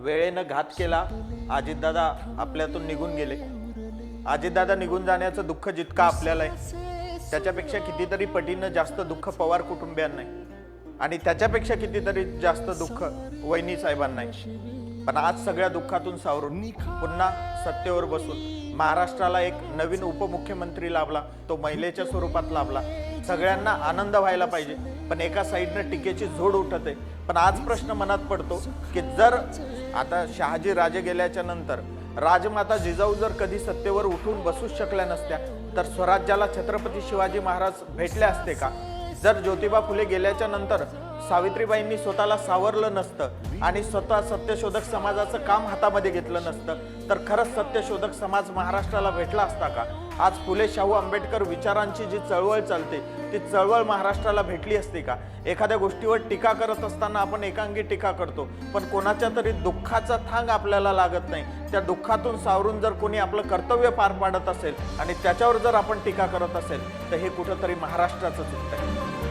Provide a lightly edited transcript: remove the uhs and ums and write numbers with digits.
वेळेनं घात केला, अजितदादा आपल्यातून निघून गेले। अजितदादा निघून जाण्याचं दुःख जितकं आपल्याला आहे त्याच्यापेक्षा कितीतरी पटीनं जास्त दुःख पवार कुटुंबियांना आहे आणि त्याच्यापेक्षा कितीतरी जास्त दुःख वहिनी साहेबांना आहे। पण आज सगळ्या दुःखातून सावरून पुन्हा सत्तेवर बसून महाराष्ट्राला एक नवीन उपमुख्यमंत्री लाभला, तो महिलेच्या स्वरूपात लाभला। सगळ्यांना आनंद व्हायला पाहिजे, पण एका साईडनं टीकेची झोड उठत आहे। पण आज प्रश्न मनात पडतो की जर आता शहाजी राजे गेल्याच्या नंतर राजमाता जिजाऊ जर कधी सत्तेवर उठून बसूच शकल्या नसत्या तर स्वराज्याला छत्रपती शिवाजी महाराज भेटले असते का? जर ज्योतिबा फुले गेल्याच्या नंतर सावित्रीबाईंनी स्वतःला सावरलं नसतं आणि स्वतः सत्यशोधक समाजाचं काम हातामध्ये घेतलं नसतं तर खरंच सत्यशोधक समाज महाराष्ट्राला भेटला असता का? आज फुले शाहू आंबेडकर विचारांची जी चळवळ चालते ती चळवळ महाराष्ट्राला भेटली असते का? एखाद्या गोष्टीवर टीका करत असताना आपण एकांगी टीका करतो, पण कोणाच्या तरी दुःखाचा थांग आपल्याला लागत नाही। त्या दुःखातून सावरून जर कोणी आपलं कर्तव्य पार पाडत असेल आणि त्याच्यावर जर आपण टीका करत असेल तर हे कुठंतरी महाराष्ट्राचं चुकतं आहे।